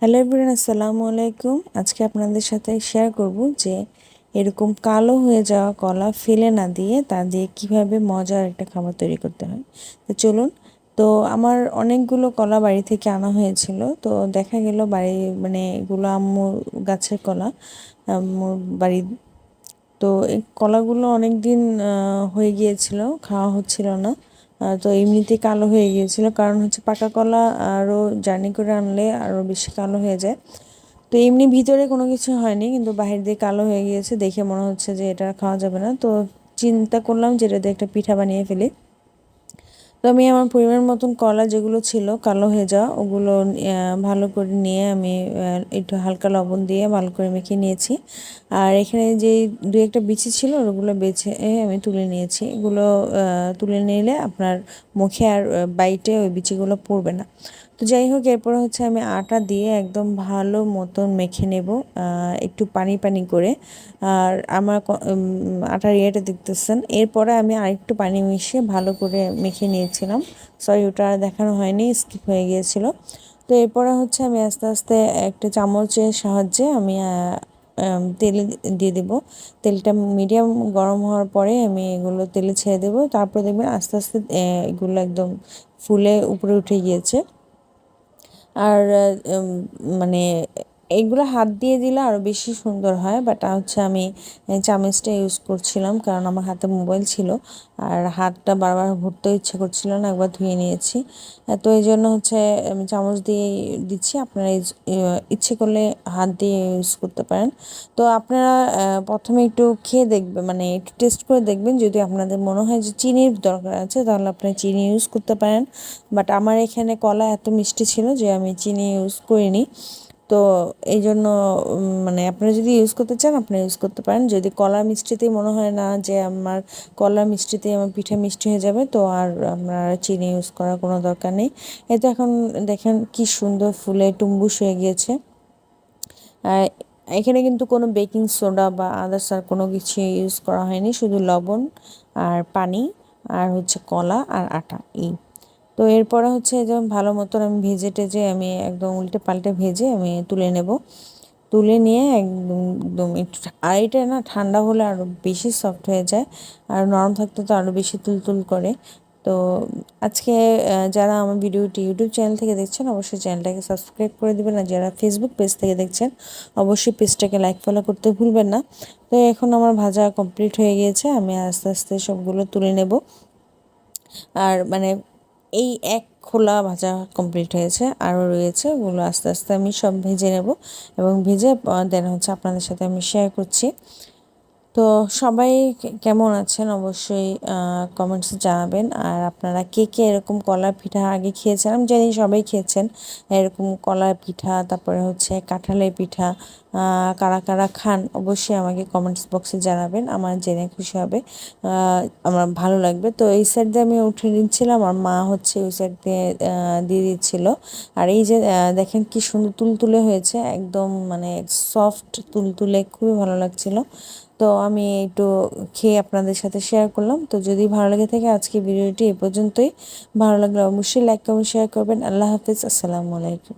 Hello everyone, আসসালামু আলাইকুম। আজকে আপনাদের সাথে শেয়ার করব যে এরকম কালো হয়ে যাওয়া কলা ফেলে না দিয়ে তা দিয়ে কিভাবে মজার একটা খাবার তৈরি করতে হয়। তো চলুন। তো আমার অনেকগুলো কলা বাড়ি থেকে আনা হয়েছিল। তো দেখা গেল বাড়ি মানে এগুলো আম্মুর গাছের কলা, আম্মুর বাড়ি। তো এই কলাগুলো অনেক দিন হয়ে গিয়েছিল, খাওয়া হচ্ছিল না। তো এমনিতেই কালো হয়ে গিয়েছিল, কারণ হচ্ছে পাকা কলা আরও জার্নি করে আনলে আরও বেশি কালো হয়ে যায়। তো এমনি ভিতরে কোনো কিছু হয়নি, কিন্তু বাহির দিয়ে কালো হয়ে গিয়েছে, দেখে মনে হচ্ছে যে এটা খাওয়া যাবে না। তো চিন্তা করলাম যে এটা দিয়ে একটা পিঠা বানিয়ে ফেলি। তো আমি আমার পরিমাণ মতন কলা যেগুলো ছিল কালো হয়ে যাওয়া, ওগুলো ভালো করে নিয়ে আমি একটু হালকা লবণ দিয়ে ভালো করে মেখে নিয়েছি। আর এখানে যে দু একটা বিচি ছিল ওগুলো বেছে আমি তুলে নিয়েছি। এগুলো তুলে নিলে আপনার মুখে আর বাইটে ওই বিচিগুলো পড়বে না। তো যাই হোক, এরপর হচ্ছে আমি আটা দিয়ে একদম ভালো মতন মেখে নেব, একটু পানি পানি করে। আর আমার আটার ইয়েটা দেখতেছেন। এরপরে আমি আরেকটু পানি মিশিয়ে ভালো করে মেখে নিয়েছিলাম। সরি, ওটা আর দেখানো হয়নি, স্কিপ হয়ে গিয়েছিল। তো এরপরে হচ্ছে আমি আস্তে আস্তে একটা চামচের সাহায্যে আমি তেলে দিয়ে দেবো। তেলটা মিডিয়াম গরম হওয়ার পরে আমি এগুলো তেলে ছেড়ে দেবো। তারপর দেখবেন আস্তে আস্তে এগুলো একদম ফুলে উপরে উঠে গিয়েছে। আর মানে এইগুলো হাত দিয়ে দিলে আরও বেশি সুন্দর হয়, বাট হচ্ছে আমি চামচটা ইউজ করছিলাম, কারণ আমার হাতে মোবাইল ছিল আর হাতটা বারবার ভরতেও ইচ্ছে করছিল না, একবার ধুয়ে নিয়েছি। তো এই জন্য হচ্ছে আমি চামচ দিয়ে দিচ্ছি। আপনারা ইচ্ছে করলে হাত দিয়ে ইউজ করতে পারেন। তো আপনারা প্রথমে একটু খেয়ে দেখবেন, মানে একটু টেস্ট করে দেখবেন। যদি আপনাদের মনে হয় যে চিনির দরকার আছে, তাহলে আপনারা চিনি ইউজ করতে পারেন। বাট আমার এখানে কলা এত মিষ্টি ছিল যে আমি চিনি ইউজ করিনি। তো এই জন্য মানে আপনারা যদি ইউজ করতে চান আপনারা ইউজ করতে পারেন। যদি কলা মিষ্টিতেই মনে হয় না যে আমার কলা মিষ্টিতেই আমার পিঠা মিষ্টি হয়ে যাবে, তো আর আপনার চিনি ইউজ করার কোনো দরকার নেই। এতে এখন দেখেন কি সুন্দর ফুলে টুম্বুস হয়ে গিয়েছে। আর এখানে কিন্তু কোনো বেকিং সোডা বা আদার্স আর কোনো কিছু ইউজ করা হয়নি, শুধু লবণ আর পানি আর হচ্ছে কলা আর আটা এই। তো এরপরে হচ্ছে যেমন ভালো মতন আমি ভেজে টেজে আমি একদম উল্টে পাল্টে ভেজে আমি তুলে নেব। তুলে নিয়ে একদম একদম একটু আর এটা না ঠান্ডা হলে আরও বেশি সফট হয়ে যায়, আর নরম থাকতে তো আরও বেশি তুলতুল করে। তো আজকে যারা আমার ভিডিওটি ইউটিউব চ্যানেল থেকে দেখছেন অবশ্যই চ্যানেলটাকে সাবস্ক্রাইব করে দেবেন, আর যারা ফেসবুক পেজ থেকে দেখছেন অবশ্যই পেজটাকে লাইক ফলো করতে ভুলবেন না। তো এখন আমার ভাজা কমপ্লিট হয়ে গিয়েছে, আমি আস্তে আস্তে সবগুলো তুলে নেব। আর মানে এই এক খোলা ভাজা কমপ্লিট হয়েছে, আরও রয়েছে, ওগুলো আস্তে আস্তে আমি সব ভেজে নেব এবং ভেজে দেন হচ্ছে আপনাদের সাথে আমি শেয়ার করছি। তো সবাই কেমন আছেন অবশ্যই কমেন্টসে জানাবেন। আর আপনারা কে কে এরকম কলার পিঠা আগে খেয়েছেন, আমি জানি সবাই খেয়েছেন এরকম কলার পিঠা, তারপরে হচ্ছে কাঁঠালের পিঠা। কারা কারা খান অবশ্যই আমাকে কমেন্টস বক্সে জানাবেন, আমার জেনে খুশি হবে, আমার ভালো লাগবে। তো এই সাইড দিয়ে আমি উঠে নিচ্ছিলাম, আর মা হচ্ছে ওই সাইড দিয়ে দিয়ে দিচ্ছিল। আর এই যে দেখেন কি সুন্দর তুলতুলে হয়েছে, একদম মানে সফট তুলতুলে, খুবই ভালো লাগছিল। তো আমি একটু খেয়ে আপনাদের সাথে শেয়ার করলাম। তো যদি ভালো লেগে থাকে আজকে ভিডিওটি এ পর্যন্তই। ভালো লাগলে অবশ্যই লাইক কমেন্ট শেয়ার করবেন। আল্লাহ হাফিজ, আসসালামু আলাইকুম।